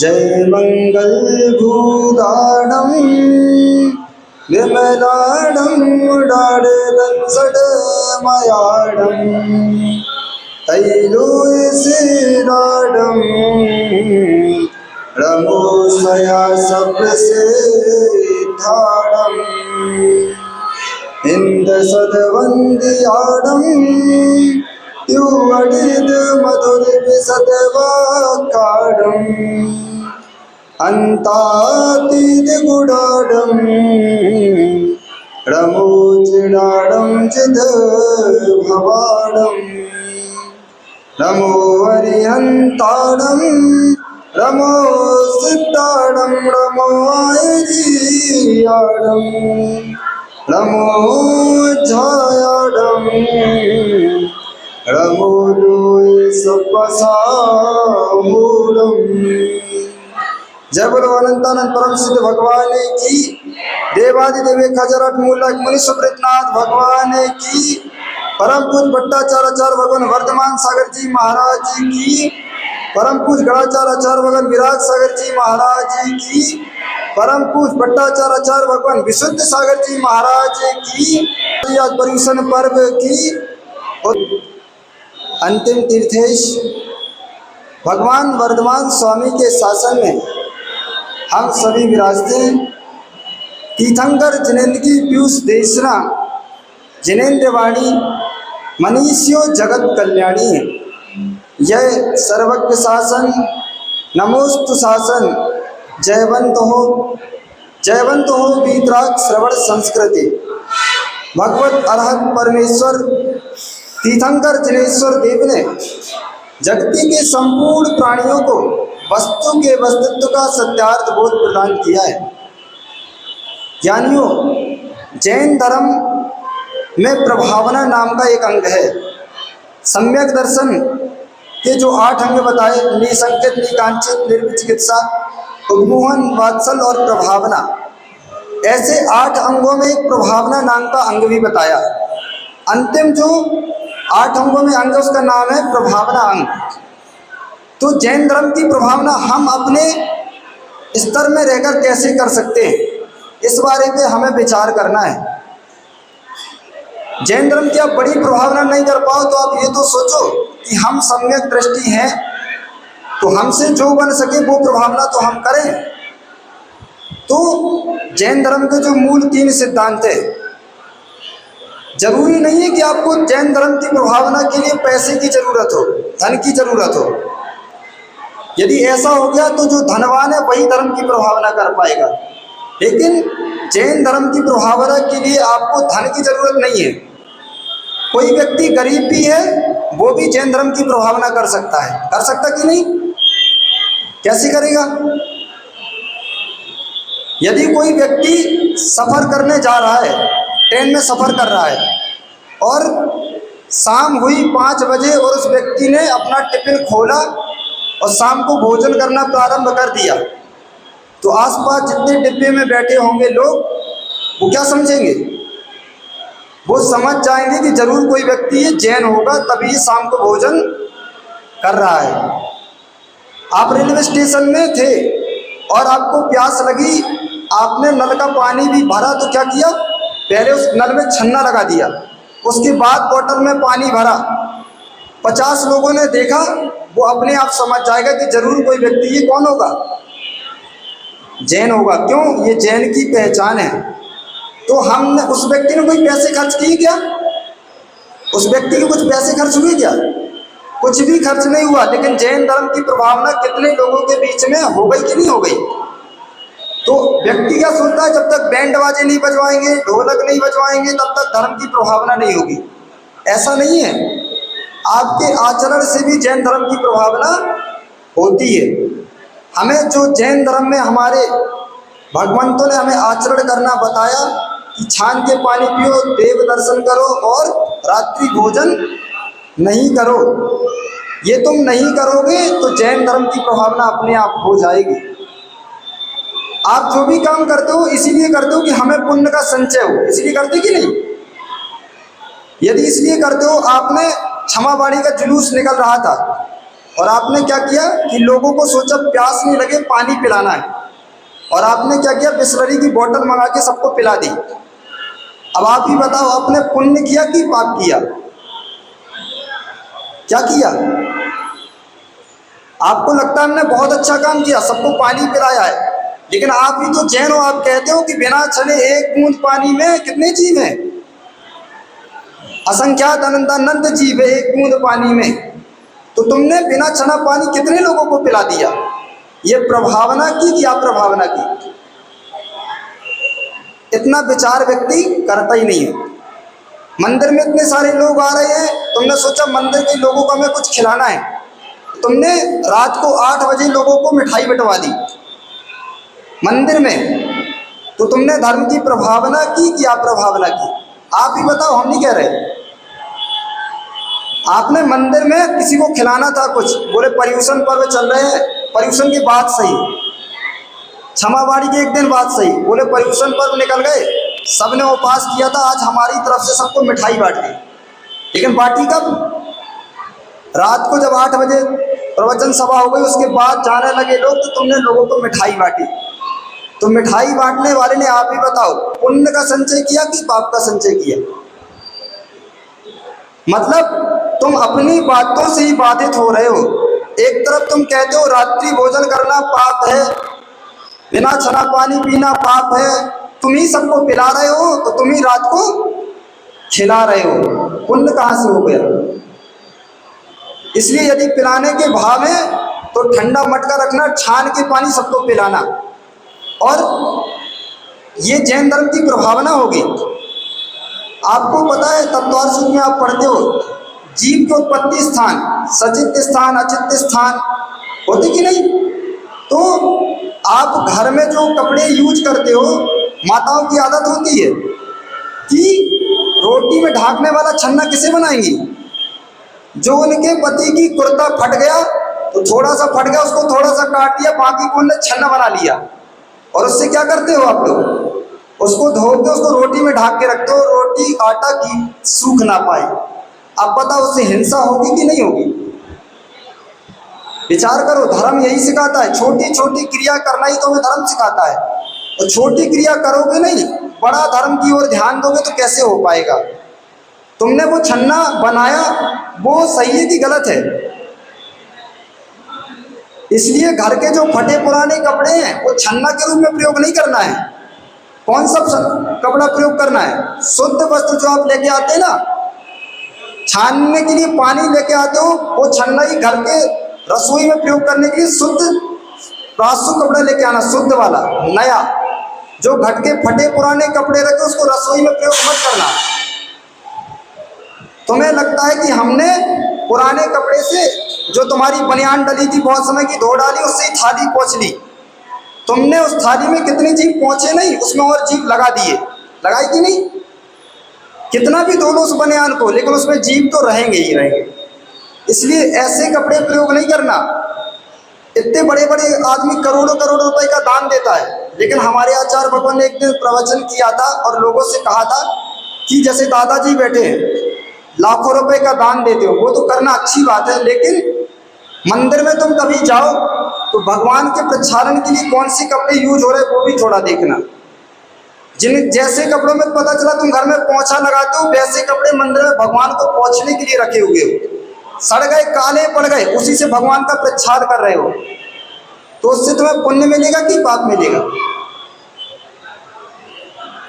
जय मंगल भूताणं विमलाडं डाडदंसडमयाडं तैलोस्यराडं रमोसया सप्तसिद्धाडं इंद्रसदवन्द्याडं युवडिद मधुरविशदवाक्काडं अन्तातीतगुडाडं रमोचिडाडं चिदभवाडं रमो हरिहन्ताडं रमो सिद्धाडं रमो आयजीयाडं रमो छायाडं रमो सपसामूलम। जय बोलो अनंतानंद परम सिद्ध भगवान की, देवादिदेव खजरट मूलक मुनि सुब्रतनाथ भगवान की, परम पूज भट्टाचार्य भगवान वर्धमान सागर जी महाराज जी की, परम पूज गणाचार्य भगवान विराट सागर जी महाराज जी की, परम पूज भट्टाचार्य भगवान विशुद्ध सागर जी महाराज की, आज पर्यूषण पर्व की अंतिम तीर्थेश भगवान वर्धमान स्वामी के शासन में हम सभी विराजते हैं। तीर्थंकर जिनेन्द्र की पीयूष देशना जिनेन्द्र वाणी मनीषियो जगत कल्याणी है। यह सर्वज्ञ शासन नमोस्तु शासन जयवंत हो वीतराग श्रवण संस्कृति। भगवत अरहत परमेश्वर तीर्थंकर जिनेश्वर देव ने जगती के संपूर्ण प्राणियों को वस्तु के वस्तुत्व का सत्यार्थ बोध प्रदान किया है। ज्ञानियों, जैन धर्म में प्रभावना नाम का एक अंग है। सम्यक दर्शन के जो 8 अंग बताए, निसंकेत, निकांचित, निर्विचिकित्सा, उद्मोहन, वात्सल और प्रभावना, ऐसे 8 अंगों में एक प्रभावना नाम का अंग भी बताया। अंतिम जो 8 अंगों में अंग उसका नाम है प्रभावना अंग। तो जैन धर्म की प्रभावना हम अपने स्तर में रहकर कैसे कर सकते हैं, इस बारे में हमें विचार करना है। जैन धर्म की आप बड़ी प्रभावना नहीं कर पाओ तो आप ये तो सोचो कि हम सम्यक दृष्टि हैं, तो हमसे जो बन सके वो प्रभावना तो हम करें। तो जैन धर्म के जो मूल 3 सिद्धांत है, जरूरी नहीं है कि आपको जैन धर्म की प्रभावना के लिए पैसे की जरूरत हो, धन की जरूरत हो। यदि ऐसा हो गया तो जो धनवान है वही धर्म की प्रभावना कर पाएगा, लेकिन जैन धर्म की प्रभावना के लिए आपको धन की जरूरत नहीं है। कोई व्यक्ति गरीब भी है वो भी जैन धर्म की प्रभावना कर सकता है। कर सकता कि नहीं? कैसे करेगा? यदि कोई व्यक्ति सफर करने जा रहा है, ट्रेन में सफर कर रहा है और शाम हुई 5 बजे और उस व्यक्ति ने अपना टिफिन खोला और शाम को भोजन करना प्रारंभ कर दिया, तो आसपास जितने डिब्बे में बैठे होंगे लोग वो क्या समझेंगे? वो समझ जाएंगे कि जरूर कोई व्यक्ति ये जैन होगा, तभी शाम को भोजन कर रहा है। आप रेलवे स्टेशन में थे और आपको प्यास लगी, आपने नल का पानी भी भरा, तो क्या किया? पहले उस नल में छन्ना लगा दिया, उसके बाद बोतल में पानी भरा। 50 लोगों ने देखा, वो अपने आप समझ जाएगा कि जरूर कोई व्यक्ति ये कौन होगा? जैन होगा। क्यों? ये जैन की पहचान है। तो हमने उस व्यक्ति ने कोई पैसे खर्च किए क्या? उस व्यक्ति के कुछ पैसे खर्च हुए क्या? कुछ भी खर्च नहीं हुआ, लेकिन जैन धर्म की प्रभावना कितने लोगों के बीच में हो गई कि नहीं हो गई? तो व्यक्ति क्या सोचता है, जब तक बैंड बाजे नहीं बजवाएंगे, ढोलक नहीं बजवाएंगे, तब तक धर्म की प्रभावना नहीं होगी। ऐसा नहीं है। आपके आचरण से भी जैन धर्म की प्रभावना होती है। हमें जो जैन धर्म में हमारे भगवंतों ने हमें आचरण करना बताया कि छान के पानी पियो, देव दर्शन करो और रात्रि भोजन नहीं करो, ये तुम नहीं करोगे तो जैन धर्म की प्रभावना अपने आप हो जाएगी। आप जो भी काम करते हो इसीलिए करते हो कि हमें पुण्य का संचय हो, इसलिए करते कि नहीं? यदि इसलिए करते हो, आपने क्षमावाणी का जुलूस निकल रहा था और आपने क्या किया कि लोगों को सोचा प्यास नहीं लगे, पानी पिलाना है, और आपने क्या किया, बिस्लरी की बोतल मंगा के सबको पिला दी। अब आप ही बताओ, आपने पुण्य किया कि पाप किया? क्या किया? आपको लगता है हमने बहुत अच्छा काम किया, सबको पानी पिलाया है, लेकिन आप भी तो जैन हो, आप कहते हो कि बिना छने एक बूंद पानी में कितने जीव हैं? असंख्यात अनंत जीव है एक बूंद पानी में। तो तुमने बिना छना पानी कितने लोगों को पिला दिया? ये प्रभावना की कि अप्रभावना की? इतना विचार व्यक्ति करता ही नहीं है। मंदिर में इतने सारे लोग आ रहे हैं, तुमने सोचा मंदिर के लोगों को हमें कुछ खिलाना है, तुमने रात को 8 बजे लोगों को मिठाई बंटवा दी मंदिर में। तो तुमने धर्म की प्रभावना की कि अप्रभावना की? आप ही बताओ, हम नहीं कह रहे। आपने मंदिर में किसी को खिलाना था कुछ, बोले पर्यूषण पर्व चल रहे हैं, पर्यूषण की बात सही, क्षमावाणी के एक दिन बाद सही, बोले पर्यूषण पर्व निकल गए, सबने उपवास किया था, आज हमारी तरफ से सबको मिठाई बांट दी। लेकिन बांटी कब? रात को जब 8 बजे प्रवचन सभा हो गई, उसके बाद जाने लगे लोग, तो तुमने लोगों को मिठाई बांटी। तो मिठाई बांटने वाले ने, आप ही बताओ, पुण्य का संचय किया कि पाप का संचय किया? मतलब तुम अपनी बातों से ही बाधित हो रहे हो। एक तरफ तुम कहते हो रात्रि भोजन करना पाप है, बिना छना पानी पीना पाप है, तुम ही सबको पिला रहे हो, तो तुम ही रात को खिला रहे हो, पुण्य कहाँ से हो गया? इसलिए यदि पिलाने के भाव है तो ठंडा मटका रखना, छान के पानी सबको पिलाना। और ये जैन धर्म की प्रभावना होगी। आपको पता है तत्वार सूत्र में आप पढ़ते हो, जीव के उत्पत्ति स्थान, सचित स्थान, अचित स्थान होते कि नहीं? तो आप घर में जो कपड़े यूज करते हो, माताओं की आदत होती है कि रोटी में ढाकने वाला छन्ना किसे बनाएंगी? जो उनके पति की कुर्ता फट गया तो थोड़ा सा फट गया, उसको थोड़ा सा काट दिया, बाकी को उन्होंने छन्ना बना लिया। और उससे क्या करते हो आप लोग? उसको धो के उसको रोटी में ढाक के रखते हो, रोटी आटा की सूख ना पाए। अब बताओ उससे हिंसा होगी कि नहीं होगी? विचार करो, धर्म यही सिखाता है, छोटी छोटी क्रिया करना ही तो हमें धर्म सिखाता है। और छोटी क्रिया करोगे नहीं, बड़ा धर्म की ओर ध्यान दोगे तो कैसे हो पाएगा? तुमने वो छन्ना बनाया, वो सही है कि गलत है? इसलिए घर के जो फटे पुराने कपड़े हैं वो छन्ना के रूप में प्रयोग नहीं करना है। कौन सा कपड़ा प्रयोग करना है? शुद्ध वस्त्र जो आप लेके आते हैं ना, छानने के लिए पानी लेके आते हो, वो छन्ना ही घर के रसोई में प्रयोग करने के लिए शुद्ध रासु कपड़ा लेके आना, शुद्ध वाला नया। जो घट के फटे पुराने कपड़े रखे उसको रसोई में प्रयोग मत करना। तुम्हें लगता है कि हमने पुराने कपड़े से जो तुम्हारी बनियान डली थी बहुत समय की, धो डाली, उससे ही थाली पोंछ ली। तुमने उस थाली में कितनी जीभ पहुंचे नहीं, उसमें और जीभ लगा दिए, लगाई कि नहीं? कितना भी धो लो उस बनियान को, लेकिन उसमें जीभ तो रहेंगे ही रहेंगे। इसलिए ऐसे कपड़े प्रयोग नहीं करना। इतने बड़े बड़े आदमी करोड़ों करोड़ों रुपए का दान देता है, लेकिन हमारे आचार्य भगवान ने एक दिन प्रवचन किया था और लोगों से कहा था कि जैसे दादाजी बैठे हैं, लाखों रुपए का दान देते हो, वो तो करना अच्छी बात है, लेकिन मंदिर में तुम कभी जाओ तो भगवान के प्रक्षालन के लिए कौन से कपड़े यूज हो रहे हैं वो भी थोड़ा देखना। जिन जैसे कपड़ों में पता चला तुम घर में पोंछा लगाते हो, वैसे कपड़े मंदिर में भगवान को पोंछने के लिए रखे हुए हो, सड़ गए, काले पड़ गए, उसी से भगवान का प्रक्षाल कर रहे हो, तो उससे तुम्हें पुण्य मिलेगा कि पाप मिलेगा?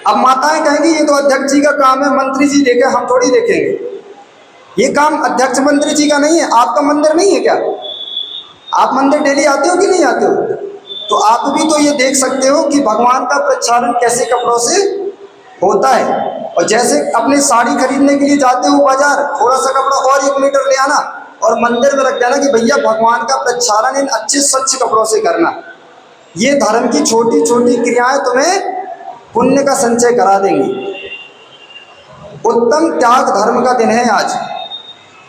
अब माताएं कहेंगी ये तो अध्यक्ष जी का काम है, मंत्री जी देखे, हम थोड़ी देखेंगे। ये काम अध्यक्ष मंत्री जी का नहीं है। आपका मंदिर नहीं है क्या? आप मंदिर डेली आते हो कि नहीं आते हो? तो आप भी तो ये देख सकते हो कि भगवान का प्रक्षालन कैसे कपड़ों से होता है। और जैसे अपने साड़ी खरीदने के लिए जाते हो बाजार, थोड़ा सा कपड़ा और 1 मीटर ले आना और मंदिर में रख देना कि भैया भगवान का प्रक्षालन इन अच्छे स्वच्छ कपड़ों से करना। ये धर्म की छोटी छोटी क्रियाएं तुम्हें पुण्य का संचय करा देंगी। उत्तम त्याग धर्म का दिन है आज,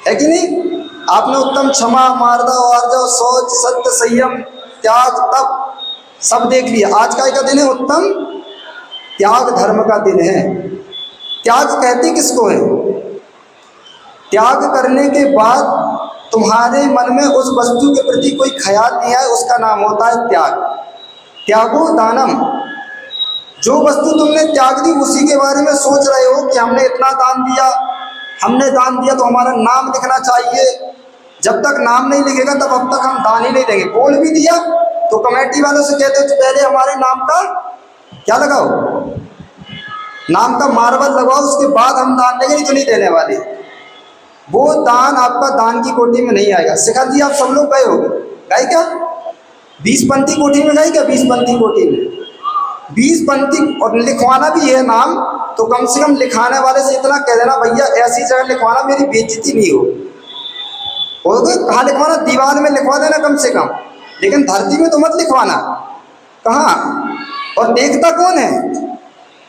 है कि नहीं? आपने उत्तम क्षमा, मार्दव, आर्जव, शौच, सत्य, संयम, त्याग, तप सब देख लिया। आज का दिन है उत्तम त्याग धर्म का दिन है। त्याग कहते किसको है? त्याग करने के बाद तुम्हारे मन में उस वस्तु के प्रति कोई ख्याल नहीं आए, उसका नाम होता है त्याग। त्यागो दानम। जो वस्तु तुमने त्याग दी उसी के बारे में सोच रहे हो कि हमने इतना दान दिया, हमने दान दिया तो हमारा नाम लिखना चाहिए। जब तक नाम नहीं लिखेगा तब अब तक हम दान ही नहीं देंगे। बोल भी दिया तो कमेटी वालों से कहते हो तो पहले हमारे नाम का क्या लगाओ, नाम का मार्बल लगाओ, उसके बाद हम दान देंगे, नहीं तो नहीं देने वाले। वो दान आपका दान की कोठी में नहीं आएगा। शिखर जी आप सब लोग गए होंगे, गए क्या 20 पंथी कोठी में, गए क्या 20 पंथी कोठी में? 20 पंथी और लिखवाना भी है नाम, तो कम से कम लिखाने वाले से इतना कह देना भैया ऐसी जगह लिखवाना मेरी बेइज्जती नहीं हो। कहाँ लिखवाना? दीवार में लिखवा देना कम से कम, लेकिन धरती में तो मत लिखवाना। कहाँ? और देखता कौन है?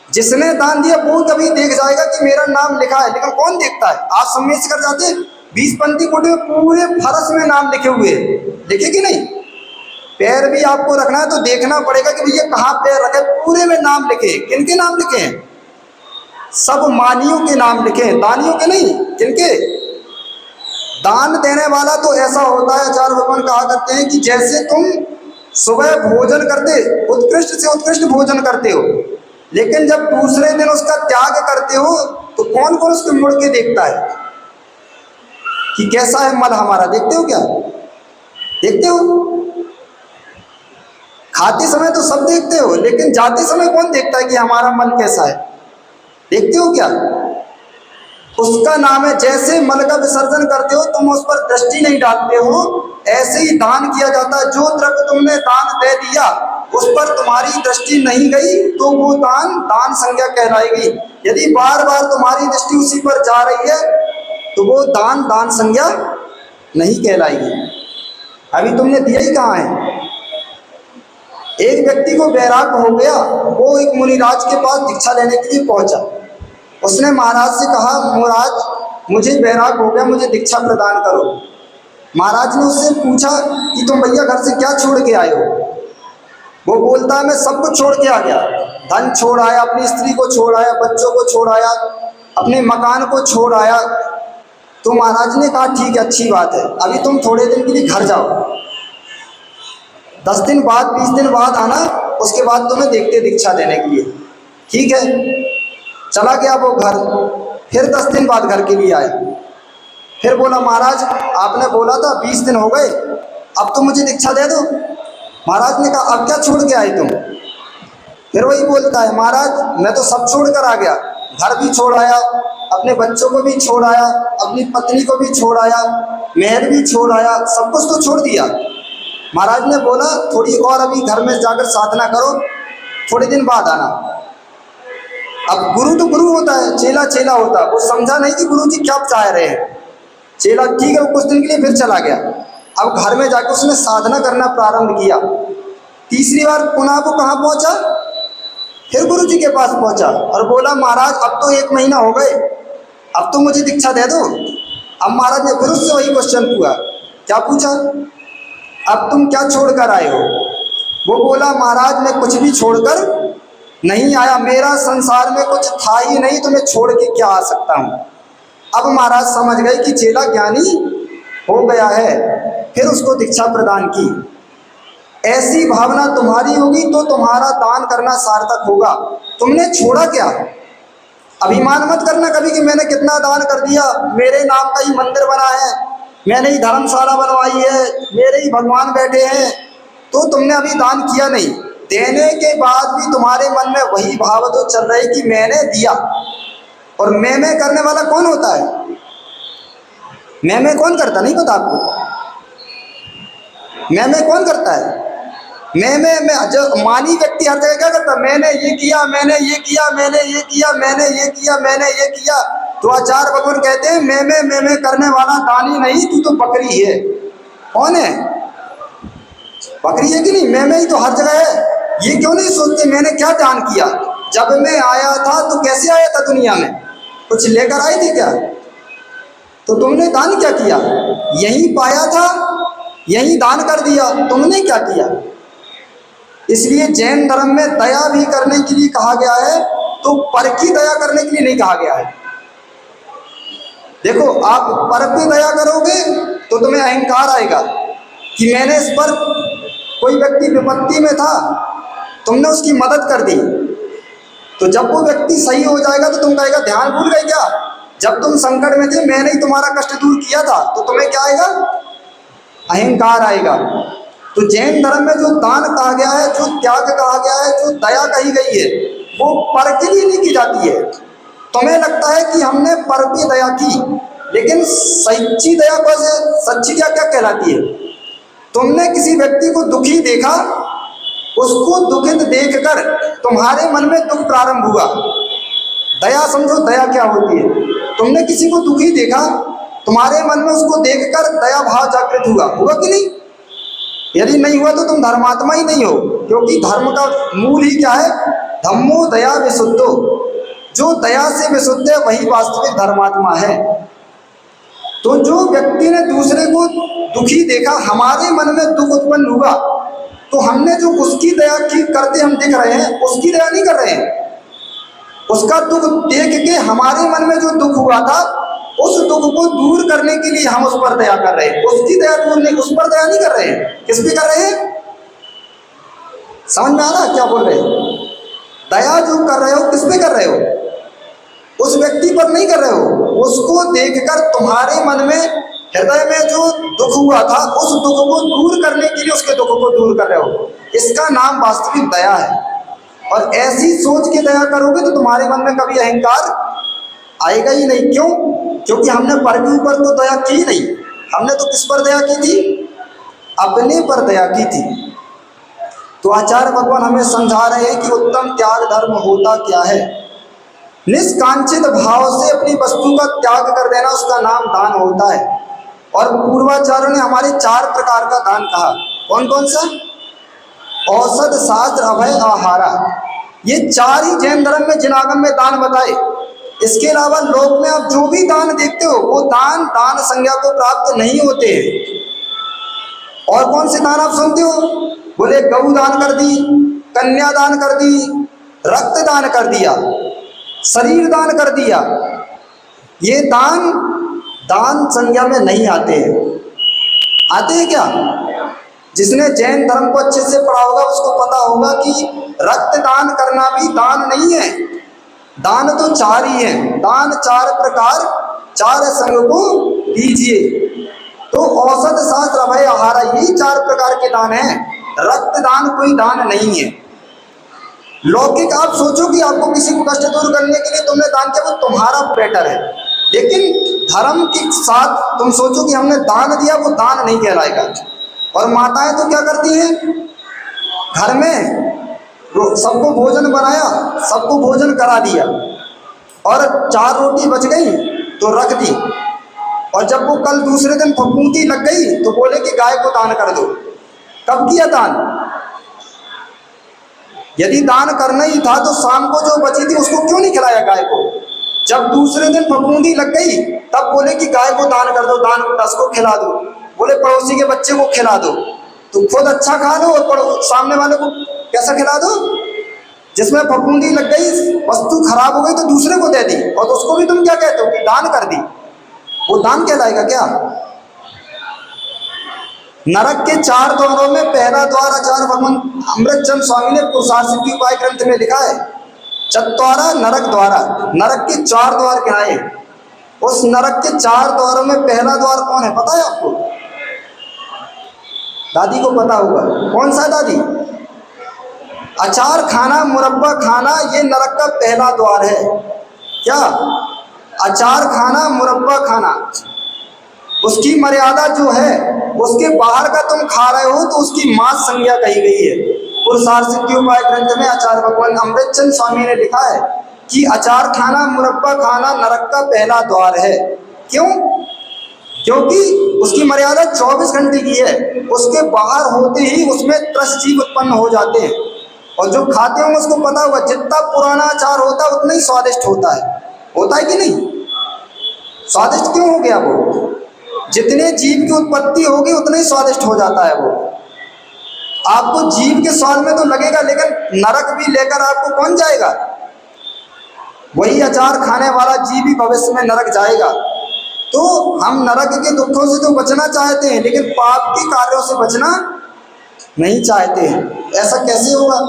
जिसने दान दिया वो तभी देख जाएगा कि मेरा नाम लिखा है, लेकिन कौन देखता है? आज सम्मेलन कर जाते 20 पंथी कोठी में पूरे फर्श में नाम लिखे हुए हैं, लिखे कि नहीं? पैर भी आपको रखना है तो देखना पड़ेगा कि भैया कहाँ पैर रखे, पूरे में नाम लिखे। किनके नाम लिखे हैं? सब मानियों के नाम लिखे हैं, दानियों के नहीं। किनके? दान देने वाला तो ऐसा होता है, आचार्य भगवान कहा करते हैं कि जैसे तुम सुबह भोजन करते, उत्कृष्ट से उत्कृष्ट भोजन करते हो, लेकिन जब दूसरे दिन उसका त्याग करते हो तो कौन कौन उसको मुड़ के देखता है कि कैसा है मल हमारा? देखते हो क्या? देखते हो? खाते समय तो सब देखते हो, लेकिन जाते समय कौन देखता है कि हमारा मल कैसा है? देखते हो क्या? उसका नाम है, जैसे मल का विसर्जन करते हो तुम उस पर दृष्टि नहीं डालते हो, ऐसे ही दान किया जाता है। जो द्रव्य तुमने दान दे दिया उस पर तुम्हारी दृष्टि नहीं गई तो वो दान दान संज्ञा कहलाएगी। यदि बार बार तुम्हारी दृष्टि उसी पर जा रही है तो वो दान दान संज्ञा नहीं कहलाएगी। अभी तुमने दिया ही कहाँ है? एक व्यक्ति को वैराग्य हो गया, वो एक मुनिराज के पास दीक्षा लेने के लिए पहुंचा। उसने महाराज से कहा, महाराज मुझे वैराग्य हो गया, मुझे दीक्षा प्रदान करो। महाराज ने उससे पूछा कि तुम भैया घर से क्या छोड़ के आए हो? वो बोलता है मैं सब कुछ छोड़ के आ गया, धन छोड़ आया, अपनी स्त्री को छोड़ आया, बच्चों को छोड़ आया, अपने मकान को छोड़ आया। तो महाराज ने कहा ठीक है, अच्छी बात है, अभी तुम थोड़े दिन के लिए घर जाओ, 10 दिन बाद 20 दिन बाद आना, उसके बाद तुम्हें देखते दीक्षा देने के लिए। ठीक है, चला गया वो घर। फिर 10 दिन बाद घर के लिए आया, फिर बोला महाराज आपने बोला था 20 दिन हो गए, अब तो मुझे दीक्षा दे दो। महाराज ने कहा अब क्या छोड़ के आए तुम? फिर वही बोलता है महाराज मैं तो सब छोड़ कर आ गया, घर भी छोड़ आया, अपने बच्चों को भी छोड़ आया, अपनी पत्नी को भी छोड़ आया, महल भी छोड़ आया, सब कुछ तो छोड़ दिया। महाराज ने बोला थोड़ी और अभी घर में जाकर साधना करो, थोड़े दिन बाद आना। अब गुरु तो गुरु होता है, चेला चेला होता है, वो समझा नहीं कि गुरु जी क्या चाह रहे हैं। चेला ठीक है, वो कुछ दिन के लिए फिर चला गया। अब घर में जाकर उसने साधना करना प्रारंभ किया। तीसरी बार पुनः वो कहाँ पहुंचा? फिर गुरु जी के पास पहुंचा और बोला महाराज अब तो 1 महीना हो गए, अब तो मुझे दीक्षा दे दो। अब महाराज ने फिर उससे वही क्वेश्चन पूछा। क्या पूछा? अब तुम क्या छोड़ कर आए हो? वो बोला महाराज मैं कुछ भी छोड़कर नहीं आया, मेरा संसार में कुछ था ही नहीं, तो मैं छोड़ के क्या आ सकता हूँ। अब महाराज समझ गए कि चेला ज्ञानी हो गया है, फिर उसको दीक्षा प्रदान की। ऐसी भावना तुम्हारी होगी तो तुम्हारा दान करना सार्थक होगा। तुमने छोड़ा क्या? अभिमान मत करना कभी कि मैंने कितना दान कर दिया, मेरे नाम का ही मंदिर बना है, मैंने ही धर्मशाला बनवाई है, मेरे ही भगवान बैठे हैं, तो तुमने अभी दान किया नहीं। देने के बाद भी तुम्हारे मन में वही भाव तो चल रही कि मैंने दिया। और मैं करने वाला कौन होता है? मैं कौन करता, नहीं पता आपको? मैं कौन करता है? मैं जो मानी व्यक्ति हर जगह क्या करता? मैंने ये किया, मैंने ये किया, मैंने ये किया, मैंने ये किया, मैंने ये किया। तो आचार्य भगवान कहते हैं मैं करने वाला दानी नहीं, तू तो बकरी है। कौन है? बकरी है कि नहीं? मैं ही तो हर जगह है। ये क्यों नहीं सोचते मैंने क्या दान किया? जब मैं आया था तो कैसे आया था दुनिया में? कुछ लेकर आए थे क्या? तो तुमने दान क्या किया? यही पाया था, यही दान कर दिया, तुमने क्या किया? इसलिए जैन धर्म में दया भी करने के लिए कहा गया है, तो पर की दया करने के लिए नहीं कहा गया है। देखो, आप पर पे दया करोगे तो तुम्हें अहंकार आएगा कि मैंने इस पर, कोई व्यक्ति विपत्ति में था, तुमने उसकी मदद कर दी, तो जब वो व्यक्ति सही हो जाएगा तो तुम कहेगा ध्यान भूल गए क्या, जब तुम संकट में थे मैंने ही तुम्हारा कष्ट दूर किया था। तो तुम्हें क्या आएगा, अहंकार आएगा। तो जैन धर्म में जो दान कहा गया है, जो त्याग कहा गया है, जो दया कही गई है, वो पर के लिए नहीं की जाती है। तुम्हें लगता है कि हमने पर की दया की, लेकिन सच्ची दया कैसे, सच्ची दया क्या कहलाती है? तुमने किसी व्यक्ति को दुखी देखा, उसको दुखित देखकर तुम्हारे मन में दुख प्रारंभ हुआ, दया समझो, दया क्या होती है। तुमने किसी को दुखी देखा, तुम्हारे मन में उसको देखकर दया भाव जागृत हुआ कि नहीं? यदि नहीं हुआ तो तुम धर्मात्मा ही नहीं हो, क्योंकि धर्म का मूल ही क्या है, धम्मो दया विशुद्धो। जो दया से विशुद्ध है वही वास्तविक धर्मात्मा है। तो जो व्यक्ति ने दूसरे को दुखी देखा, हमारे मन में दुख उत्पन्न हुआ, तो हमने जो उसकी दया की करते हम दिख रहे हैं, उसकी दया नहीं कर रहे हैं। उसका दुख देख के हमारे मन में जो दुख हुआ था, उस दुख को दूर करने के लिए हम उस पर दया कर रहे हैं। उसकी दया दूर नहीं, उस पर दया नहीं कर रहे हैं। किस पे कर रहे हैं? समझ में आ रहा क्या बोल रहे हो? दया जो कर रहे हो, किस पे कर रहे हो? उस व्यक्ति पर नहीं कर रहे हो, उसको देखकर तुम्हारे मन में, हृदय में जो दुख हुआ था, उस दुख को दूर करने के लिए उसके दुख को दूर कर रहे हो। इसका नाम वास्तविक दया है। और ऐसी सोच के दया करोगे तो तुम्हारे मन में कभी अहंकार आएगा ही नहीं। क्यों? क्योंकि हमने पर के ऊपर तो दया की नहीं, हमने तो किस पर दया की थी? अपने पर दया की थी। तो आचार्य भगवान हमें समझा रहे हैं कि उत्तम त्याग धर्म होता क्या है। निष्कांक्षित भाव से अपनी वस्तु का त्याग कर देना, उसका नाम दान होता है। और पूर्वाचार्यों ने हमारे 4 प्रकार का दान कहा। कौन कौन सा? औषध, शास्त्र, अभय, आहारा। ये 4 ही जैन धर्म में जिनागम में दान बताए। इसके अलावा लोक में आप जो भी दान देखते हो, वो दान संज्ञा को प्राप्त नहीं होते हैं। और कौन से दान आप सुनते हो? बोले गौ दान कर दी, कन्या दान कर दी, रक्त दान कर दिया, शरीर दान कर दिया। ये दान संज्ञा में नहीं आते हैं। आते हैं क्या? जिसने जैन धर्म को अच्छे से पढ़ा होगा उसको पता होगा कि रक्त दान करना भी दान नहीं है। दान तो 4 ही है। दान 4 प्रकार, 4 संग को दीजिए। तो औषध, शास्त्र, अभय, आहारा, यही 4 प्रकार के दान हैं। रक्त दान कोई दान नहीं है। लौकिक आप सोचो कि आपको किसी को कष्ट दूर करने के लिए तुमने दान किया, वो तुम्हारा बेटर है। लेकिन धर्म के साथ तुम सोचो कि हमने दान दिया, वो दान नहीं कहलाएगा। और माताएं तो क्या करती हैं? घर में सबको भोजन बनाया, सबको भोजन करा दिया, और 4 रोटी बच गई तो रख दी। और जब वो कल दूसरे दिन फफूंदी लग गई तो बोले कि गाय को दान कर दो। कब किया दान? यदि दान करना ही था तो शाम को जो बची थी उसको क्यों नहीं खिलाया गाय को? जब दूसरे दिन फफूंदी लग गई तब बोले कि गाय को दान कर दो, दान 10 को खिला दो। बोले पड़ोसी के बच्चे को खिला दो। तो खुद अच्छा खा लो और सामने वाले को कैसा खिला दो? जिसमें फफूंदी लग गई, वस्तु खराब हो गई तो दूसरे को दे दी, और तो उसको भी तुम क्या कहते हो कि दान कर दी। वो दान कहलाएगा क्या? नरक के 4 द्वारों में पहला द्वार आचार्य भगवान अमृतचंद स्वामी ने पुरुषार्थ सिद्धि उपाय ग्रंथ में लिखा है, चत्वारा नरक द्वारा। नरक के 4 द्वार गिनाए। उस नरक के 4 द्वारों में पहला द्वार कौन है पता है आपको? दादी को पता होगा। कौन सा दादी? अचार खाना, मुरब्बा खाना, ये नरक का पहला द्वार है। क्या? अचार खाना, मुरब्बा खाना, उसकी मर्यादा जो है, उसके बाहर का तुम खा रहे हो तो उसकी मां संज्ञा कही गई है। पुरुषार्थ सिद्धि उपाय ग्रंथ में आचार्य भगवान अमृतचंद स्वामी ने लिखा है कि अचार खाना, मुरब्बा खाना नरक का पहला द्वार है। क्यों? क्योंकि उसकी मर्यादा 24 घंटे की है। उसके बाहर होते ही उसमें त्रस जीव उत्पन्न हो जाते हैं, और जो खाते होंगे उसको पता होगा जितना पुराना अचार होता है उतना ही स्वादिष्ट होता है कि नहीं? स्वादिष्ट क्यों हो गया? वो जितने जीव की उत्पत्ति होगी उतना ही स्वादिष्ट हो जाता है। वो आपको जीव के स्वाद में तो लगेगा, लेकिन नरक भी लेकर आपको कौन जाएगा? वही अचार खाने वाला जीव ही भविष्य में नरक जाएगा। तो हम नरक के दुखों से तो बचना चाहते हैं, लेकिन पाप के कार्यों से बचना नहीं चाहते हैं। ऐसा कैसे होगा?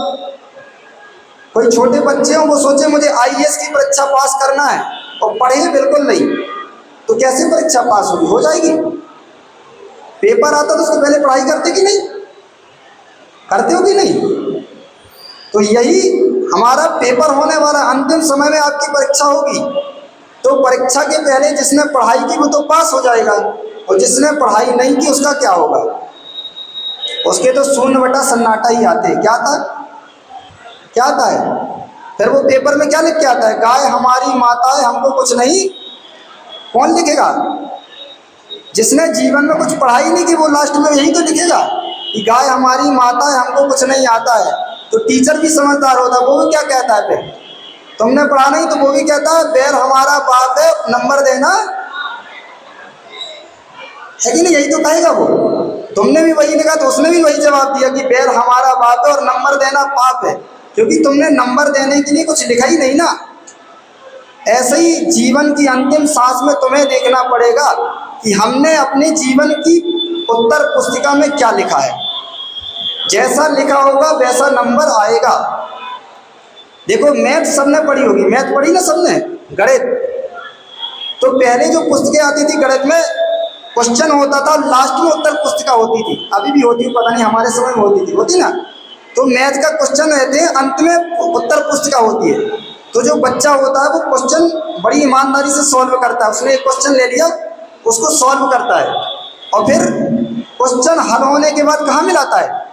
कोई छोटे बच्चे हो, वो सोचे मुझे आईएएस की परीक्षा पास करना है और पढ़े बिल्कुल नहीं, तो कैसे परीक्षा पास होगी? हो जाएगी? पेपर आता तो उसके पहले पढ़ाई करते कि नहीं? करते हो कि नहीं? तो यही हमारा पेपर होने वाला, अंतिम समय में आपकी परीक्षा होगी, तो परीक्षा के पहले जिसने पढ़ाई की वो तो पास हो जाएगा, और जिसने पढ़ाई नहीं की उसका क्या होगा? उसके तो शून्य बटा सन्नाटा ही आते हैं। क्या आता? क्या आता है? फिर वो पेपर में क्या लिख के आता है? गाय हमारी माता है, हमको कुछ नहीं। कौन लिखेगा? जिसने जीवन में कुछ पढ़ाई नहीं की वो लास्ट में यही तो लिखेगा कि गाय हमारी माता है, हमको कुछ नहीं आता है। तो टीचर भी समझदार होता है, वो भी क्या कहता है? फिर तुमने पढ़ा नहीं तो वो भी कहता है बैर हमारा बाप है, नंबर देना है कि नहीं? यही तो कहेगा वो। तुमने भी वही लिखा तो उसने भी वही जवाब दिया कि बैर हमारा बाप है और नंबर देना पाप है, क्योंकि तुमने नंबर देने के लिए कुछ लिखा ही नहीं ना। ऐसे ही जीवन की अंतिम सांस में तुम्हें देखना पड़ेगा कि हमने अपने जीवन की उत्तर पुस्तिका में क्या लिखा है। जैसा लिखा होगा वैसा नंबर आएगा। देखो मैथ सबने पढ़ी होगी, मैथ पढ़ी ना सबने, गणित। तो पहले जो पुस्तकें आती थी गणित में क्वेश्चन होता था, लास्ट में उत्तर पुस्तिका होती थी। अभी भी होती है, पता नहीं हमारे समय में होती थी, होती ना। तो मैथ का क्वेश्चन रहते हैं, अंत में उत्तर पुस्तिका होती है। तो जो बच्चा होता है वो क्वेश्चन बड़ी ईमानदारी से सॉल्व करता है। उसने एक क्वेश्चन ले लिया, उसको सॉल्व करता है, और फिर क्वेश्चन हल होने के बाद कहाँ मिलाता है?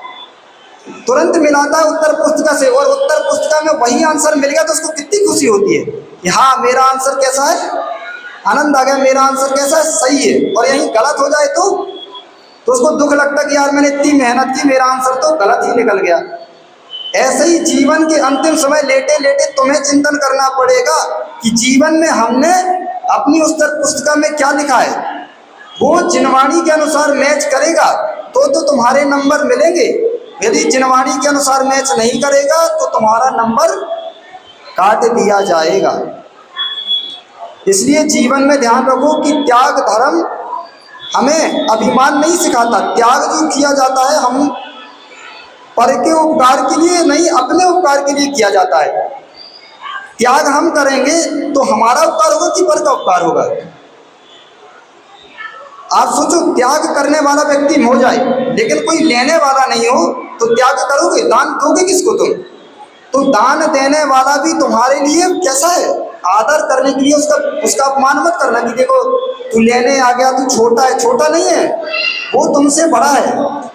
तुरंत मिलाता है उत्तर पुस्तिका से, और उत्तर पुस्तिका में वही आंसर मिल गया तो उसको कितनी खुशी होती है कि हाँ मेरा आंसर कैसा है, आनंद आ गया, मेरा आंसर कैसा है, सही है। और यही गलत हो जाए तो उसको दुख लगता है कि यार मैंने इतनी मेहनत की, मेरा आंसर तो गलत ही निकल गया। ऐसे ही जीवन के अंतिम समय लेटे लेटे तुम्हें चिंतन करना पड़ेगा कि जीवन में हमने अपनी उत्तर पुस्तिका में क्या लिखा है। वो जिनवाणी के अनुसार मैच करेगा तो तुम्हारे नंबर मिलेंगे। यदि जिनवाणी के अनुसार मैच नहीं करेगा तो तुम्हारा नंबर काट दिया जाएगा। इसलिए जीवन में ध्यान रखो कि त्याग धर्म हमें अभिमान नहीं सिखाता। त्याग जो किया जाता है हम पर के उपकार के लिए नहीं, अपने उपकार के लिए किया जाता है। त्याग हम करेंगे तो हमारा उपकार होगा कि पर का उपकार होगा? आप सोचो, त्याग करने वाला व्यक्ति हो जाए लेकिन कोई लेने वाला नहीं हो तो त्याग करोगे? दान दोगे किसको तुम? तो दान देने वाला भी तुम्हारे लिए कैसा है? आदर करने के लिए उसका अपमान मत करना कि देखो तू लेने आ गया, तू छोटा है। छोटा नहीं है वो, तुमसे बड़ा है।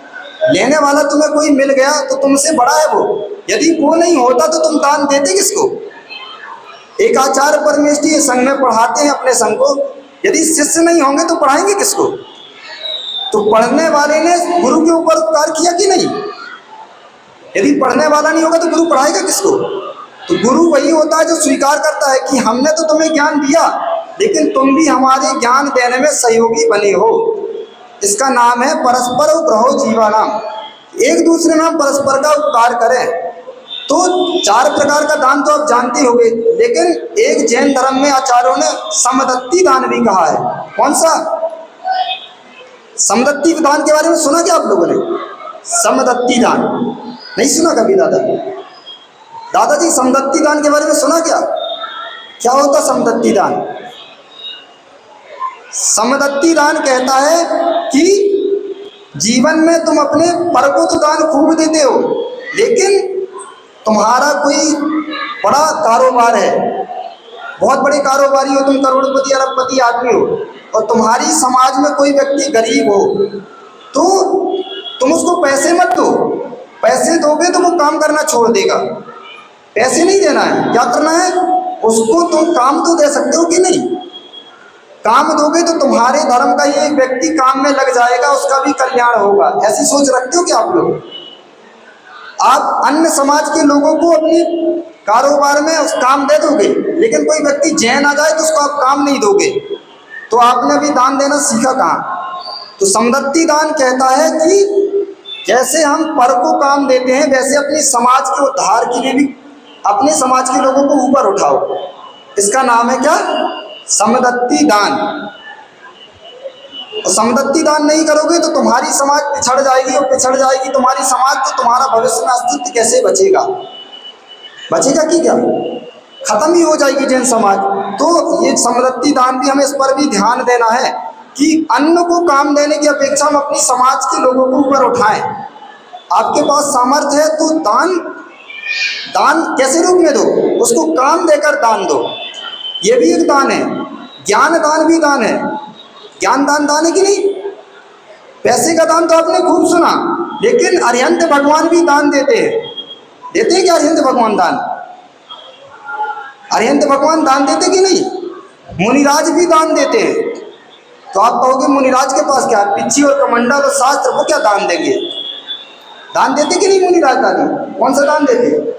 लेने वाला तुम्हें कोई मिल गया तो तुमसे बड़ा है वो। यदि वो नहीं होता तो तुम दान देते किसको? एक आचार्य परमेष्ठी संघ में पढ़ाते हैं अपने संघ को, यदि शिष्य नहीं होंगे तो पढ़ाएंगे किसको? तो पढ़ने वाले ने गुरु के ऊपर उपकार किया कि नहीं? यदि पढ़ने वाला नहीं होगा तो गुरु पढ़ाएगा किसको? तो गुरु वही होता है जो स्वीकार करता है कि हमने तो तुम्हें ज्ञान दिया लेकिन तुम भी हमारे ज्ञान देने में सहयोगी बने हो। इसका नाम है परस्पर उपग्रहो जीवानाम। एक दूसरे में हम परस्पर का उपकार करें। तो 4 प्रकार का दान तो आप जानते होंगे, लेकिन एक जैन धर्म में आचार्यों ने समदत्ती दान भी कहा है। कौन सा? समदत्ती दान के बारे में सुना क्या आप लोगों ने? समदत्ती दान नहीं सुना कभी? दादाजी समदत्ती दान के बारे में सुना क्या? क्या होता समदत्ती दान? समदत्ती दान कहता है कि जीवन में तुम अपने पर को तो दान खूब देते हो, लेकिन तुम्हारा कोई बड़ा कारोबार है, बहुत बड़े कारोबारी हो, तुम करोड़पति अरबपति आदमी हो, और तुम्हारी समाज में कोई व्यक्ति गरीब हो तो तुम उसको पैसे मत दो। पैसे दोगे तो वो काम करना छोड़ देगा। पैसे नहीं देना है, क्या करना है उसको? तुम काम तो दे सकते हो कि नहीं? काम दोगे तो तुम्हारे धर्म का ये व्यक्ति काम में लग जाएगा, उसका भी कल्याण होगा। ऐसी सोच रखते हो क्या आप लोग? आप अन्य समाज के लोगों को अपने कारोबार में उस काम दे दोगे, लेकिन कोई व्यक्ति जैन आ जाए तो उसको आप काम नहीं दोगे, तो आपने अभी दान देना सीखा कहाँ? तो समदत्ती दान कहता है कि जैसे हम पर को काम देते हैं वैसे अपनी समाज के उद्धार के लिए भी अपने समाज के लोगों को ऊपर उठाओ। इसका नाम है क्या? समदत्ती दान। और समदत्ती दान नहीं करोगे तो तुम्हारी समाज पिछड़ जाएगी, और पिछड़ जाएगी तुम्हारी समाज तो तुम्हारा भविष्य में अस्तित्व कैसे बचेगा? बचेगा कि क्या? खत्म ही हो जाएगी जैन समाज। तो ये समदत्ती दान भी, हमें इस पर भी ध्यान देना है कि अन्न को काम देने की अपेक्षा हम अपनी समाज के लोगों को ऊपर उठाएं। आपके पास सामर्थ्य है तो दान, दान कैसे रूप में दो? उसको काम देकर दान दो, ये भी एक दान है। ज्ञान दान भी दान है। ज्ञान दान है कि नहीं? पैसे का दान तो आपने खूब सुना, लेकिन अरिहंत भगवान भी दान देते हैं। देते हैं क्या अरिहंत भगवान दान? अरिहंत भगवान दान देते कि नहीं? मुनिराज भी दान देते हैं। तो आप कहोगे मुनिराज के पास क्या, पिच्छी और कमंडल और शास्त्र, वो क्या दान देंगे? दान देते कि नहीं मुनिराज? दान कौन सा दान देते?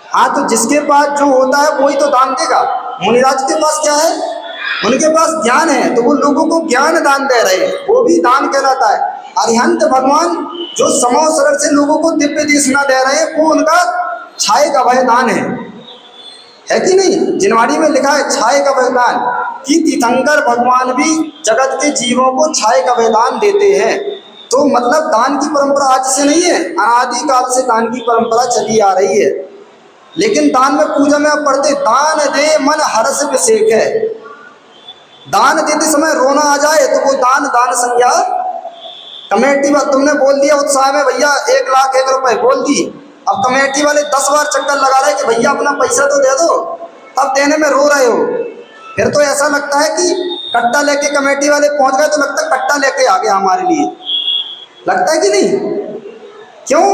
हाँ, तो जिसके पास जो होता है वही तो दान देगा। मुनिराज के पास क्या है? उनके पास ज्ञान है, तो वो लोगों को ज्ञान दान दे रहे हैं, वो भी दान कहलाता है। अरिहंत भगवान जो समो सरल से लोगों को दिव्य दीक्षिणा दे रहे हैं, वो उनका छाये का वह दान है कि नहीं? जिनवाड़ी में लिखा है छाये का वह दान, कि तीर्थंकर भगवान भी जगत के जीवों को छाये का वह दान देते हैं। तो मतलब दान की परंपरा आज से नहीं है, अनादिकाल से दान की परंपरा चली आ रही है। लेकिन दान में पूजा में आप पढ़ते, दान दे मन हर्ष विषेक है। दान देते समय रोना आ जाए तो वो दान संज्ञा कमेटी वाले, तुमने बोल दिया उत्साह में भैया 1,01,000 रुपए बोल दी, अब कमेटी वाले 10 बार चक्कर लगा रहे कि भैया अपना पैसा तो दे दो, अब देने में रो रहे हो। फिर तो ऐसा लगता है कि कट्टा लेके कमेटी वाले पहुंच गए, तो लगता है कट्टा लेके आ गया हमारे लिए, लगता है कि नहीं? क्यों?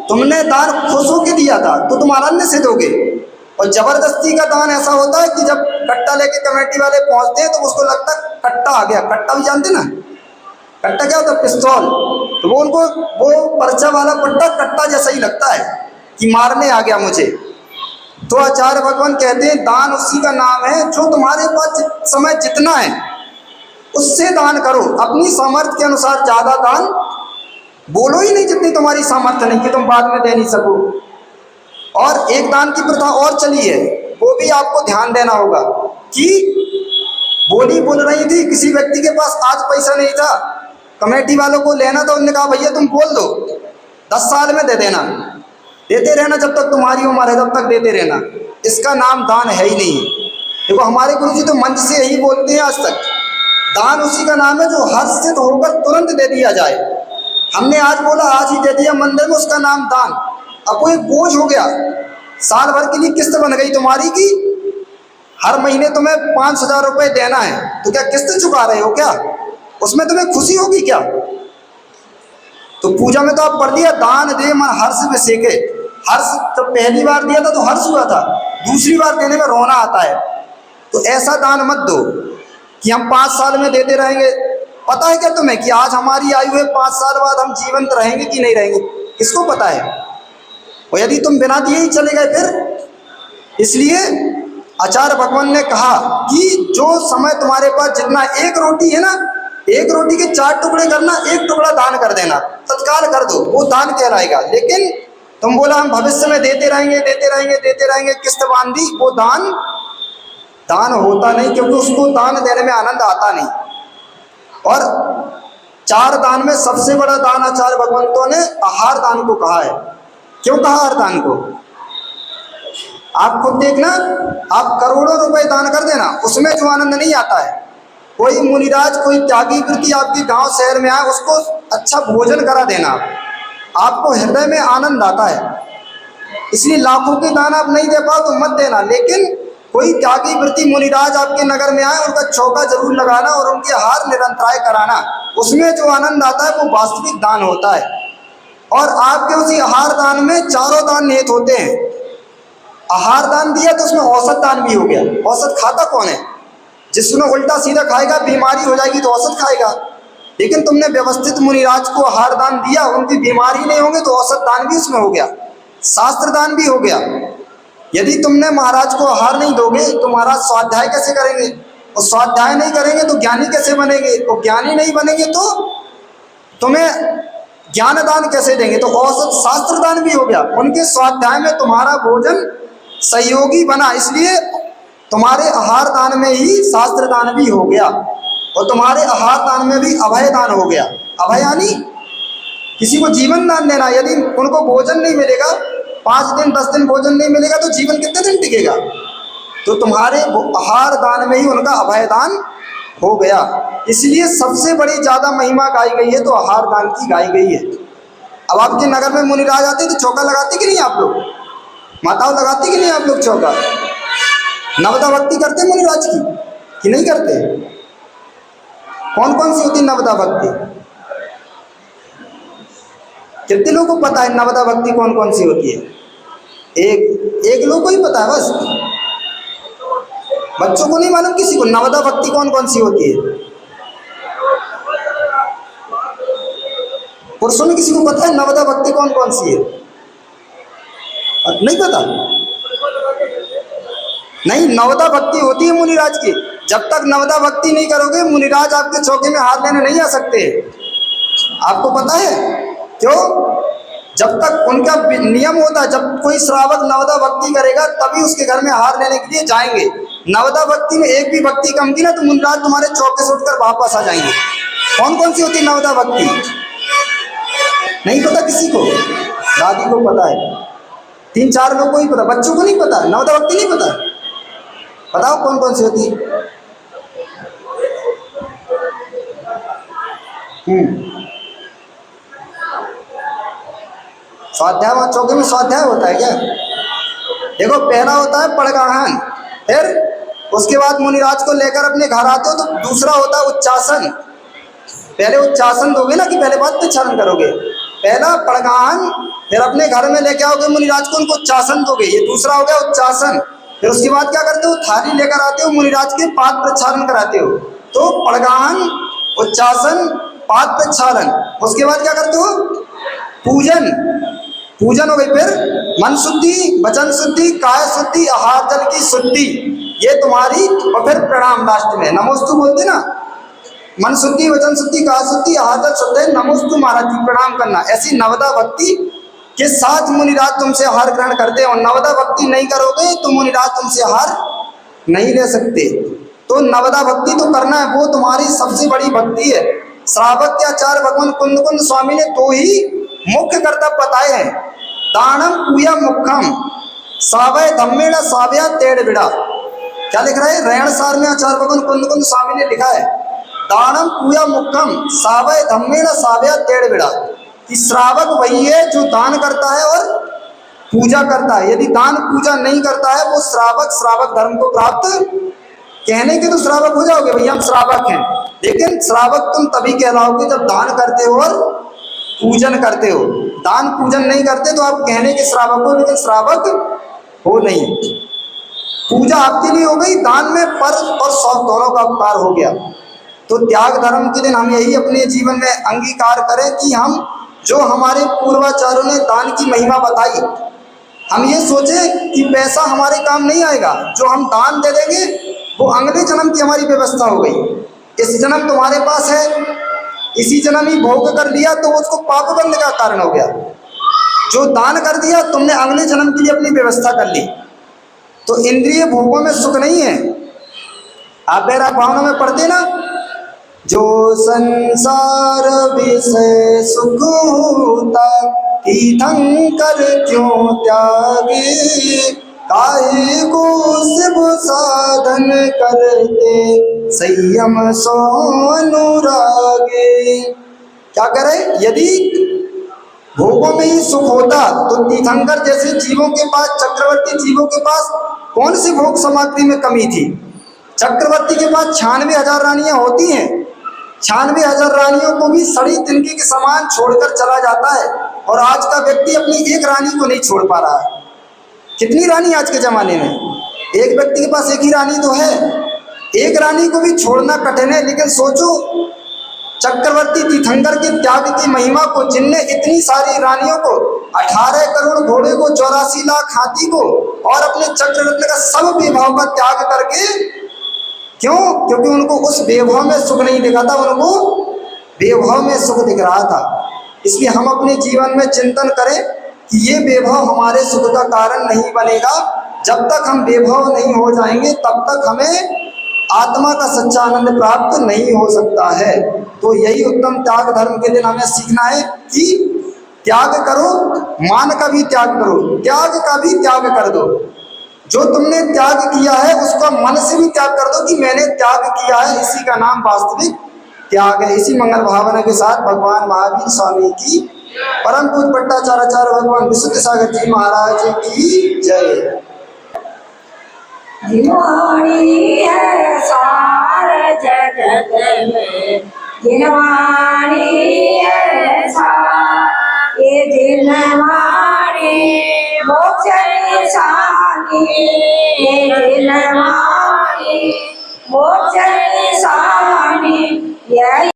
तुमने दान खुश होके दिया था तो तुम आनंद से दोगे। और जबरदस्ती का दान ऐसा होता है कि जब कट्टा लेके कमेटी वाले पहुंचते हैं तो उसको लगता है कट्टा आ गया। कट्टा भी जानते ना? कट्टा क्या होता है? पिस्तौल। तो वो उनको वो पर्चा वाला पट्टा कट्टा जैसा ही लगता है कि मारने आ गया मुझे। तो आचार्य भगवान कहते हैं दान उसी का नाम है जो तुम्हारे पास समय जितना है उससे दान करो। अपनी सामर्थ्य के अनुसार ज्यादा दान बोलो ही नहीं जितनी तुम्हारी सामर्थ्य नहीं, कि तुम बाद में दे नहीं सको। और एक दान की प्रथा और चली है, वो भी आपको ध्यान देना होगा कि बोली बोल रही थी, किसी व्यक्ति के पास आज पैसा नहीं था, कमेटी वालों को लेना था, उन्होंने कहा भैया तुम बोल दो 10 साल में दे देना, देते रहना जब तक तुम्हारी उम्र है, तब तक देते रहना। इसका नाम दान है ही नहीं। देखो हमारे गुरु जी तो मंच से यही बोलते हैं आज तक, दान उसी का नाम है जो हर्षित होकर तुरंत दे दिया जाए। हमने आज बोला आज ही दे दिया मंदिर में, उसका नाम दान। अब वो एक बोझ हो गया, साल भर के लिए किस्त बन गई तुम्हारी की हर महीने तुम्हें 5,000 रुपए देना है, तो क्या किस्त चुका रहे हो क्या? उसमें तुम्हें खुशी होगी क्या? तो पूजा में तो आप पढ़ दिया दान दे मन हर्ष में सेके। हर्ष जब पहली बार दिया था तो हर्ष हुआ था, दूसरी बार देने में रोना आता है। तो ऐसा दान मत दो कि हम 5 साल में देते रहेंगे। पता है क्या तुम्हें कि आज हमारी आयु है, 5 साल बाद हम जीवंत रहेंगे कि नहीं रहेंगे? किसको पता है? और यदि तुम बिना दिए ही चले गए फिर? इसलिए आचार्य भगवान ने कहा कि जो समय तुम्हारे पास जितना, एक रोटी है ना, एक रोटी के 4 टुकड़े करना, 1 टुकड़ा दान कर देना, तत्काल कर दो, वो दान कहलाएगा। लेकिन तुम बोला हम भविष्य में देते रहेंगे देते रहेंगे देते रहेंगे, किस्त बांधी, वो दान होता नहीं, क्योंकि उसको दान देने में आनंद आता नहीं। और 4 दान में सबसे बड़ा दान आचार्य भगवंतों ने आहार दान को कहा है। क्यों कहा आहार दान को? आप खुद देखना, आप करोड़ों रुपए दान कर देना, उसमें जो आनंद नहीं आता है। कोई मुनिराज, कोई त्यागी व्यक्ति आपके गांव शहर में आए, उसको अच्छा भोजन करा देना, आपको हृदय में आनंद आता है। इसलिए लाखों के दान आप नहीं दे पाओ तो मत देना, लेकिन कोई त्यागी वृत्ति मुनिराज आपके नगर में आए, उनका चौका जरूर लगाना और उनके आहार निरंतराय कराना, उसमें जो आनंद आता है वो वास्तविक दान होता है। और आपके उसी आहार दान में 4 दान निहित होते हैं। आहार दान दिया तो उसमें औसत दान भी हो गया। औसत खाता कौन है? जिसमें उल्टा सीधा खाएगा, बीमारी हो जाएगी तो औसत खाएगा। लेकिन तुमने व्यवस्थित मुनिराज को आहार दान दिया, उनकी बीमारी नहीं होंगे तो औसत दान भी उसमें हो गया, शास्त्र दान भी हो गया। यदि तुमने महाराज को आहार नहीं दोगे तो महाराज स्वाध्याय कैसे करेंगे? और स्वाध्याय नहीं करेंगे तो ज्ञानी कैसे बनेंगे? तो ज्ञानी नहीं बनेंगे तो तुम्हें ज्ञान दान कैसे देंगे? तो औसत शास्त्र दान भी हो गया। उनके स्वाध्याय में तुम्हारा भोजन सहयोगी बना, इसलिए तुम्हारे आहार दान में ही शास्त्र दान भी हो गया। और तुम्हारे आहार दान में भी अभय दान हो गया। अभय यानी किसी को जीवन दान देना। यदि उनको भोजन नहीं मिलेगा, 5 दिन 10 दिन भोजन नहीं मिलेगा तो जीवन कितने दिन टिकेगा? तो तुम्हारे आहार दान में ही उनका अभय दान हो गया। इसलिए सबसे बड़ी ज़्यादा महिमा गाई गई है तो आहार दान की गाई गई है। अब आपके नगर में मुनिराज आते तो चौका लगाते कि नहीं आप लोग? माताओं लगाती कि नहीं आप लोग चौका? नवदा भक्ति करते मुनिराज की कि नहीं करते? कौन कौन सी होती नवदा भक्ति? कितने लोगों को पता है नवदा भक्ति कौन कौन सी होती है? एक लोग को ही पता है बस, बच्चों को नहीं मालूम किसी को नवदा भक्ति कौन कौन सी होती है? पुरुषों में किसी को पता है नवदा भक्ति कौन कौन सी है? नहीं पता? नहीं, नवदा भक्ति होती है मुनिराज की। जब तक नवदा भक्ति नहीं करोगे मुनिराज आपके चौके में हाथ लेने नहीं आ सकते। आपको पता है क्यों? जब तक उनका नियम होता है, जब कोई श्रावक नवदा भक्ति करेगा तभी उसके घर में हार लेने के लिए जाएंगे। नवदा भक्ति में एक भी भक्ति कम की ना तो मुनिराज तुम्हारे चौके से उठकर वापस आ जाएंगे। कौन कौन सी होती है नवदा भक्ति? नहीं पता किसी को? दादी को पता है, 3-4 लोगों को ही पता, बच्चों को नहीं पता। नवदा भक्ति नहीं पता? बताओ कौन कौन सी होती है? स्वाध्याय, वहाँ चौके में स्वाध्याय होता है क्या? देखो, पहला होता है पड़गाहन, फिर उसके बाद मुनिराज को लेकर अपने घर आते हो तो दूसरा होता है उच्चासन। पहले उच्चासन दोगे ना कि पहले बाद में उच्चारण करोगे? पहला पड़गाहन, फिर अपने घर में लेके आओगे मुनिराज को, उनको उच्चासन दोगे, ये दूसरा हो गया उच्चासन। फिर उसके बाद क्या करते हो? थाली लेकर आते हो, मुनिराज के पाद प्रक्षालन कराते हो। तो पड़गाहन, उच्चासन, पाद प्रक्षालन। उसके बाद क्या करते हो? पूजन। पूजन हो गई। फिर मन शुद्धि, वचन शुद्धि, काय शुद्धि, आहार जल की शुद्धि, ये तुम्हारी। और फिर प्रणाम लास्ट में, नमोस्तु बोलते ना, मन शुद्धि, वचन शुद्धि, काय शुद्धि, आहार जल शुद्धि, नमोस्तु महाराज जी, प्रणाम करना। ऐसी नवदा भक्ति के साथ मुनिराज तुमसे आहार ग्रहण करते हैं। और नवदा भक्ति नहीं करोगे तो मुनिराज तुमसे आहार नहीं ले सकते। तो नवदा भक्ति तो करना है, वो तुम्हारी सबसे बड़ी भक्ति है। श्रावक के आचार्य भगवान कुंद कुंद स्वामी ने 2 ही मुख्य कर्तव्य बताए हैं। दानम पूया मुखम सावय धम्मेण साव्या तेड़ बिड़ा। क्या लिख रहा है? रैण सार में आचार्य भगवान कुंद कुंद स्वामी ने लिखा है, दानम पूया मुखम सावय धम्मेण साव्या तेड़ बिड़ा, कि श्रावक वही है जो दान करता है और पूजा करता है। यदि दान पूजा नहीं करता है वो श्रावक धर्म को प्राप्त, कहने के तो श्रावक हो जाओगे, भैया हम श्रावक हैं, लेकिन श्रावक तुम तभी कहलाओगे जब दान करते हो और पूजन करते हो। दान पूजन नहीं करते तो आप कहने के श्रावक हो, लेकिन श्रावक हो नहीं। पूजा आपके लिए हो गई, दान में पर और सौ दोनों का उपकार हो गया। तो त्याग धर्म के दिन हम यही अपने जीवन में अंगीकार करें कि हम जो हमारे पूर्वाचार्यों ने दान की महिमा बताई, हम ये सोचें कि पैसा हमारे काम नहीं आएगा, जो हम दान दे देंगे वो अगले जन्म की हमारी व्यवस्था हो गई। इस जन्म तुम्हारे पास है, इसी जन्म ही भोग कर लिया तो उसको पाप करने का कारण हो गया। जो दान कर दिया तुमने अगले जन्म के लिए अपनी व्यवस्था कर ली। तो इंद्रिय भोगों में सुख नहीं है। आप मेरा भावना में पढ़ते ना, जो संसार विषय सुख होता तीर्थंकर क्यों त्यागे, काहे को शिव साधन करते संयम सो अनुरागे। क्या करे? यदि भोगों में ही सुख होता तो तीर्थंकर जैसे जीवों के पास, चक्रवर्ती जीवों के पास कौन सी भोग सामग्री में कमी थी? चक्रवर्ती के पास 96,000 रानियां होती हैं, 96,000 रानियों को भी सड़ी तिनके के समान छोड़कर चला जाता है। और आज का व्यक्ति अपनी एक रानी को नहीं छोड़ पा रहा है। कितनी रानी आज के जमाने में? एक व्यक्ति के पास एक ही रानी तो है, एक रानी को भी छोड़ना कठिन है। लेकिन सोचो, चक्रवर्ती तीर्थंकर के त्याग की महिमा को, जिनने इतनी सारी रानियों को, 18 करोड़ घोड़े को, 84 लाख हाथी को और अपने चक्ररत्न का सब वैभव का त्याग करके, क्यों? क्योंकि उनको उस वैभव में सुख नहीं दिखा था, उनको वैभव में सुख दिख रहा था। इसलिए हम अपने जीवन में चिंतन करें कि ये वैभव हमारे सुख का कारण नहीं बनेगा। जब तक हम वैभव नहीं हो जाएंगे तब तक हमें आत्मा का सच्चा आनंद प्राप्त नहीं हो सकता है। तो यही उत्तम त्याग धर्म के दिन हमें सीखना है कि त्याग करो, मान का भी त्याग करो, त्याग का भी त्याग कर दो। जो तुमने त्याग किया है उसको मन से भी त्याग कर दो कि मैंने त्याग किया है, इसी का नाम वास्तविक त्याग है। इसी मंगल भावना के साथ भगवान महावीर स्वामी की, परम पूज्य पट्टाचार्य भगवान विशुद्ध सागर जी महाराज की जय। जिनवाणी है सारे जगत में, जिनवाणी है सारे, ये जिनवाणी मोक्ष निशानी, ये जिनवाणी मोक्ष निशानी, यही